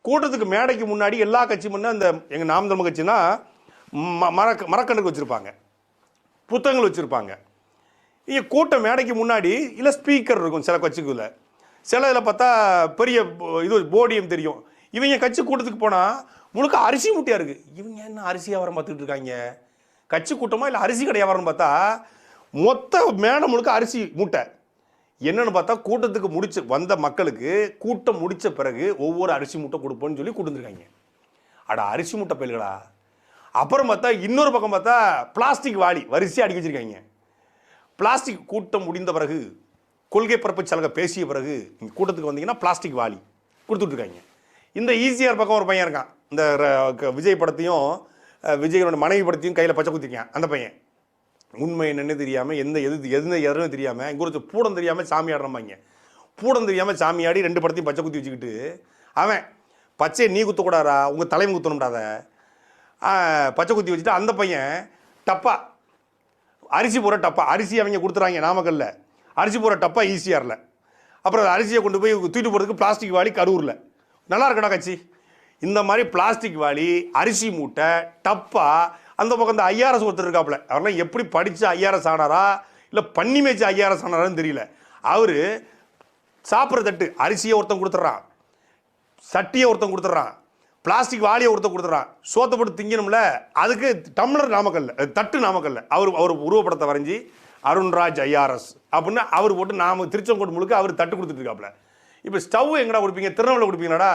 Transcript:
கூட்டத்துக்கு மேடைக்கு முன்னாடி எல்லா கட்சியும் அந்த எங்கள் நாம் தமிழ் கட்சினா மரக்கணக்கு வச்சுருப்பாங்க, புத்தகங்கள் வச்சுருப்பாங்க. இங்கே கூட்டம் மேடைக்கு முன்னாடி இல்லை ஸ்பீக்கர் இருக்கும் சில கட்சிக்குள்ள, சில இதில் பார்த்தா பெரிய இது போடியம் தெரியும். இவங்க கட்சி கூட்டத்துக்கு போனால் முழுக்க அரிசி மூட்டையாக இருக்குது. இவங்க என்ன அரிசி வியாபாரம் பார்த்துட்டு இருக்காங்க? கட்சி கூட்டமாக இல்லை அரிசி கடை வியாபாரம் பார்த்தா மொத்த மேடை முழுக்க அரிசி மூட்டை. என்னன்னு பார்த்தா கூட்டத்துக்கு முடிச்சு வந்த மக்களுக்கு கூட்டம் முடித்த பிறகு ஒவ்வொரு அரிசி மூட்டை கொடுப்போன்னு சொல்லி கொடுத்துருக்காங்க. அடா அரிசி மூட்டை பயில்களா. அப்புறம் பார்த்தா இன்னொரு பக்கம் பார்த்தா பிளாஸ்டிக் வாளி வரிசையாக அடிக்க வச்சிருக்காங்க. பிளாஸ்டிக் கூட்டம் முடிந்த பிறகு கொள்கை பரப்பு சலகை பேசிய பிறகு கூட்டத்துக்கு வந்தீங்கன்னா பிளாஸ்டிக் வாளி கொடுத்துட்ருக்காங்க. இந்த ஈஸியார் பக்கம் ஒரு பையன் இருக்கான், இந்த விஜய் படத்தையும் விஜயோட மனைவி படத்தையும் கையில் பச்சை குத்திருக்கான். அந்த பையன் உண்மை என்னன்னு தெரியாமல் எதுன்னு தெரியாமல் இங்கே ஒரு பூடம் தெரியாமல் சாமி ஆடுறம்பாங்க. பூடம் தெரியாமல் சாமி ஆடி 2 படத்தையும் பச்சை குத்தி வச்சுக்கிட்டு அவன் பச்சையை நீ குத்தக்கூடாதா, உங்கள் தலைமை குத்தணும்டாத பச்சை குத்தி வச்சுட்டு அந்த பையன் டப்பா அரிசி போகிற டப்பா அரிசி அவங்க கொடுத்துறாங்க நாமக்கல்ல, அரிசி போகிற டப்பா ஈஸியாரில். அப்புறம் அரிசியை கொண்டு போய் தூக்கிட்டு போகிறதுக்கு பிளாஸ்டிக் வாளி கரூரில். நல்லா இருக்கடா கட்சி. இந்த மாதிரி பிளாஸ்டிக் வாளி, அரிசி மூட்டை, டப்பா. அந்த பக்கம் இந்த ஐஆர்எஸ் ஒருத்தர் இருக்காப்புல, அவரெல்லாம் எப்படி படித்து ஐஆர்எஸ் ஆனாரா இல்லை பண்ணி மேய்ச்சி ஐஆர்எஸ் ஆனாரான்னு தெரியல. அவர் சாப்பிட்ற தட்டு அரிசியை ஒருத்தன் கொடுத்துட்றான், சட்டியை ஒருத்தன் கொடுத்துட்றான், பிளாஸ்டிக் வாளியை ஒருத்தன் கொடுத்துட்றான். சோத்தை போட்டு திங்கணும்ல, அதுக்கு டம்ளர் நாமக்கல்ல, தட்டு நாமக்கல்ல. அவர் உருவப்படத்தை வரைஞ்சி அருண்ராஜ் ஐஆர்எஸ் அப்படின்னு அவர் போட்டு திருச்செங்கோடு முழுக்க அவர் தட்டு கொடுத்துட்டு இருக்காப்புல. இப்போ ஸ்டவ் எங்கடா கொடுப்பீங்க? திருநெல்வேலியில் கொடுப்பீங்களாடா?